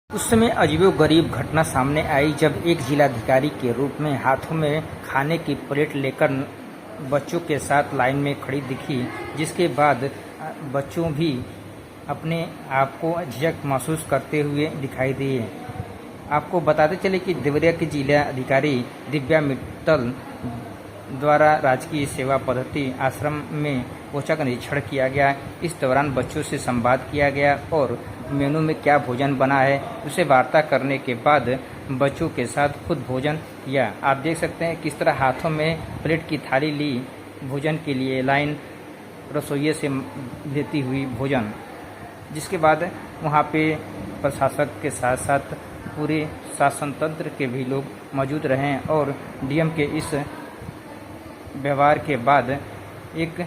उस समय अजीबोगरीब घटना सामने आई जब एक जिलाधिकारी के रूप में हाथों में खाने की प्लेट लेकर बच्चों के साथ लाइन में खड़ी दिखी, जिसके बाद बच्चों भी अपने आप को झिझक महसूस करते हुए दिखाई दिए। आपको बताते चले कि देवरिया की जिला अधिकारी दिव्या मित्तल द्वारा राजकीय सेवा पद्धति आश्रम में पोषण का निरीक्षण किया गया। इस दौरान बच्चों से संवाद किया गया और मेनू में क्या भोजन बना है उसे वार्ता करने के बाद बच्चों के साथ खुद भोजन किया। आप देख सकते हैं किस तरह हाथों में प्लेट की थाली ली भोजन के लिए लाइन रसोइये से लेती हुई भोजन, जिसके बाद वहाँ पे प्रशासक के साथ साथ पूरे शासन तंत्र के भी लोग मौजूद रहे और डीएम के इस व्यवहार के बाद एक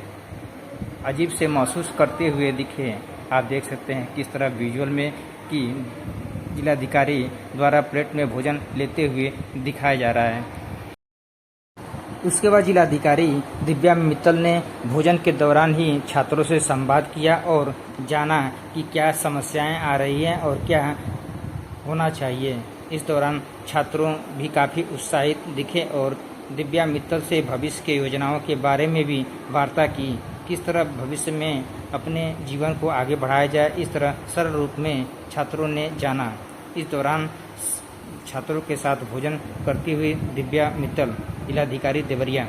अजीब से महसूस करते हुए दिखे। आप देख सकते हैं किस तरह विजुअल में कि जिलाधिकारी द्वारा प्लेट में भोजन लेते हुए दिखाया जा रहा है। उसके बाद जिलाधिकारी दिव्या मित्तल ने भोजन के दौरान ही छात्रों से संवाद किया और जाना कि क्या समस्याएं आ रही हैं और क्या होना चाहिए। इस दौरान छात्रों भी काफ़ी उत्साहित दिखे और दिव्या मित्तल से भविष्य के योजनाओं के बारे में भी वार्ता की, किस तरह भविष्य में अपने जीवन को आगे बढ़ाया जाए। इस तरह सरल रूप में छात्रों ने जाना। इस दौरान छात्रों के साथ भोजन करती हुई दिव्या मित्तल, जिलाधिकारी देवरिया।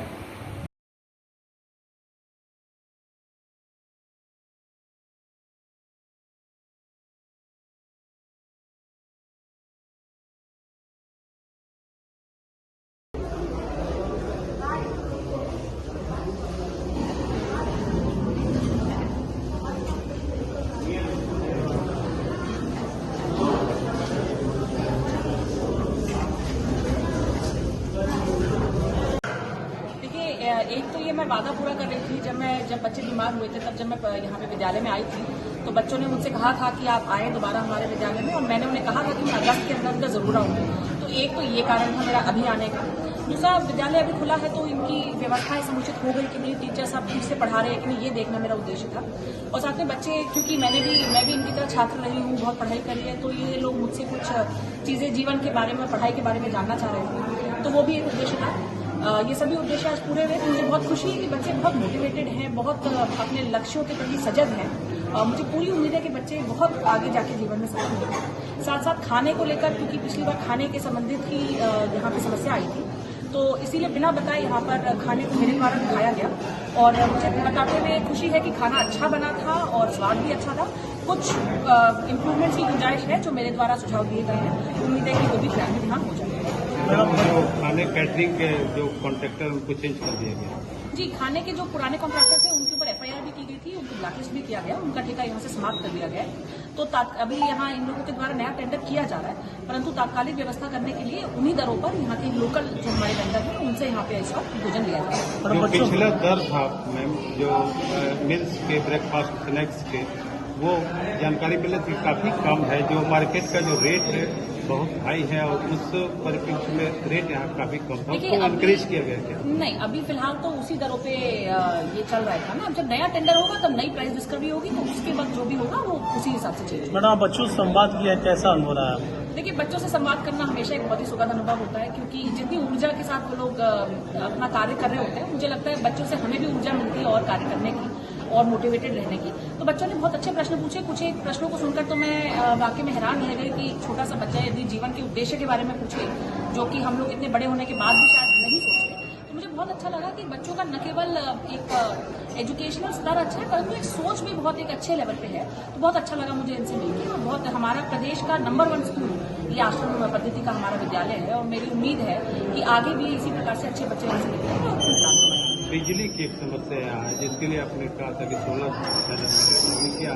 एक तो ये मैं वादा पूरा कर रही थी जब बच्चे बीमार हुए थे, तब जब मैं यहाँ पे विद्यालय में आई थी तो बच्चों ने मुझसे कहा था कि आप आए दोबारा हमारे विद्यालय में, और मैंने उन्हें कहा था कि मैं अगस्त के अंदर जरूर आऊंगी। तो एक तो ये कारण था मेरा अभी आने का। दूसरा, विद्यालय अभी खुला है तो इनकी व्यवस्थाएं समुचित हो गई कि नहीं, टीचर्स अब ठीक से पढ़ा रहे हैं कि नहीं, ये देखना मेरा उद्देश्य था। और साथ में बच्चे, क्योंकि मैं भी इनकी तरह छात्र रही हूँ, बहुत पढ़ाई करी है, तो ये लोग मुझसे कुछ चीजें जीवन के बारे में, पढ़ाई के बारे में जानना चाह रहे थे, तो वो भी एक उद्देश्य था। ये सभी उद्देश्य आज पूरे हुए। मुझे बहुत खुशी है कि बच्चे बहुत मोटिवेटेड हैं, बहुत अपने लक्ष्यों के प्रति सजग हैं। मुझे पूरी उम्मीद है कि बच्चे बहुत आगे जाके जीवन में सफल होंगे। साथ साथ खाने को लेकर, क्योंकि पिछली बार खाने के संबंधित ही यहाँ पे समस्या आई थी, तो इसीलिए बिना बताए यहाँ पर खाने को मेरे द्वारा दिखाया गया और मुझे बताते हुए खुशी है कि खाना अच्छा बना था और स्वाद भी अच्छा था। कुछ इम्प्रूवमेंट्स की गुंजाइश है जो मेरे द्वारा सुझाव दिए गए हैं। उम्मीद है कि वो भी ध्यान हो जाए। जो खाने कैटरिंग के जो कॉन्ट्रैक्टर उनको चेंज कर दिया गया। जी, खाने के जो पुराने कॉन्ट्रैक्टर थे उनके ऊपर एफआईआर भी की गई थी, उनको ब्लैकलिस्ट भी किया गया, उनका ठेका यहाँ से समाप्त कर दिया गया। तो अभी यहाँ इन लोगों के द्वारा नया टेंडर किया जा रहा है, परंतु तात्कालिक व्यवस्था करने के लिए उन्हीं दरों पर यहाँ के लोकल जो हमारे वेंडर हैं उनसे यहाँ पे इस वक्त भोजन लिया जाए। जो पिछला दर था मैम, जो मिल्स के ब्रेकफास्ट स्नैक्स के, वो जानकारी मिले थी काफी कम है। जो मार्केट का जो रेट है बहुत हाई है और उस परिप्रेक्ष्य में रेट यहाँ काफी कम था, उसको इंक्रीज किया गया क्या? नहीं, अभी फिलहाल तो उसी दरों पे ये चल रहा था ना। जब नया टेंडर होगा तब नई प्राइस डिस्कवरी होगी, तो उसके बाद जो भी होगा वो उसी हिसाब से चलेगा। मैडम, बच्चों से संवाद किया, कैसा अनुभव रहा है? देखिए, बच्चों से संवाद करना हमेशा एक बहुत ही सुखद अनुभव होता है, क्योंकि जितनी ऊर्जा के साथ वो लोग अपना कार्य कर रहे होते हैं, मुझे लगता है बच्चों से हमें भी ऊर्जा मिलती है और कार्य करने की और मोटिवेटेड रहने की। तो बच्चों ने बहुत अच्छे प्रश्न पूछे। कुछ एक प्रश्नों को सुनकर तो मैं वाकई में हैरान रह गई कि छोटा सा बच्चा यदि जीवन के उद्देश्य के बारे में पूछे, जो कि हम लोग इतने बड़े होने के बाद भी शायद नहीं सोचते, तो मुझे बहुत अच्छा लगा कि बच्चों का न केवल एक एजुकेशनल स्तर अच्छा है, परंतु एक सोच भी बहुत एक अच्छे लेवल पे है। तो बहुत अच्छा लगा मुझे इनसे मिलकर, और बहुत हमारा प्रदेश का नंबर 1 स्कूल ये आश्रम पद्धति का हमारा विद्यालय है, और मेरी उम्मीद है कि आगे भी इसी प्रकार से अच्छे बच्चे यहाँ से निकलेंगे और खूब काम करेंगे। बिजली की एक समस्या है जिसके लिए आपने कहा था कि 16 क्या?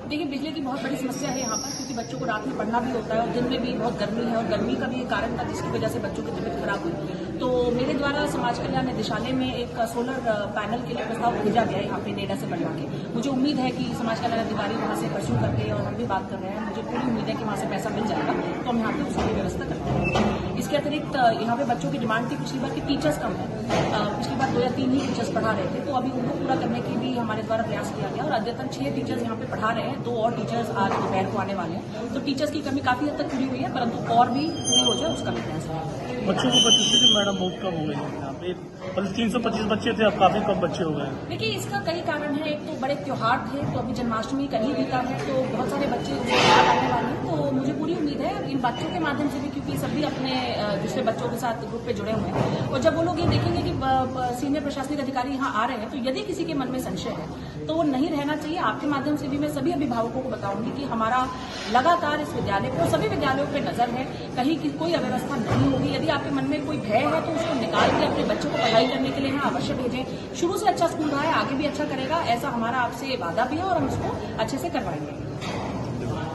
देखिए, बिजली की बहुत बड़ी समस्या है यहाँ पर, क्योंकि बच्चों को रात में पढ़ना भी होता है और दिन में भी बहुत गर्मी है, और गर्मी का भी एक कारण था जिसकी वजह से बच्चों की तबीयत खराब हुई। तो मेरे द्वारा समाज कल्याण निदेशालय में एक सोलर पैनल के लिए प्रस्ताव भेजा गया यहाँ पे नेडा से बनवा के। मुझे उम्मीद है कि समाज कल्याण अधिकारी वहाँ से परस्यू करके, और हम भी बात कर रहे हैं, मुझे पूरी उम्मीद है कि वहाँ से पैसा मिल जाएगा, तो हम यहाँ पे उसकी व्यवस्था करते हैं। इसके अतिरिक्त यहाँ पे बच्चों की डिमांड थी पिछली बार की टीचर्स कम है। पिछली बार 2 या 3 ही टीचर्स पढ़ा रहे थे, तो अभी उनको पूरा करने की भी हमारे द्वारा प्रयास किया गया और अद्यतन 6 टीचर्स यहाँ पे पढ़ा रहे हैं। 2 और टीचर्स आज दोपहर को आने वाले हैं, तो टीचर्स की कमी काफी हद तक पूरी हुई है, परंतु और भी पूरी हो जाए उसका भी प्रयास है। बच्चों को प्रतिशत मैडम बहुत कम हो गई है यहाँ पे, पहले 325 बच्चे थे, अब काफी कम बच्चे हो गए हैं। देखिए, इसका कई कारण है। एक तो बड़े त्योहार थे, तो अभी जन्माष्टमी कल ही बीता है, तो बहुत सारे बच्चे उसके बाद आने वाले हैं। तो मुझे पूरी उम्मीद है इन बच्चों के माध्यम से भी, क्योंकि सभी अपने दूसरे बच्चों के साथ ग्रुप पे जुड़े हुए हैं, और जब वो लोग ये देखेंगे कि सीनियर प्रशासनिक अधिकारी यहाँ आ रहे हैं, तो यदि किसी के मन में संशय है तो वो नहीं रहना चाहिए। आपके माध्यम से भी मैं सभी अभिभावकों को बताऊंगी कि हमारा लगातार इस विद्यालय पर, सभी विद्यालयों पर नजर है, कहीं की कोई अव्यवस्था नहीं होगी। यदि आपके मन में कोई भय है तो उसको निकाल के अपने बच्चों को पढ़ाई करने के लिए यहाँ अवश्य भेजें। शुरू से अच्छा स्कूल रहा है, आगे भी अच्छा करेगा, ऐसा हमारा आपसे वादा भी है और हम इसको अच्छे से करवाएंगे।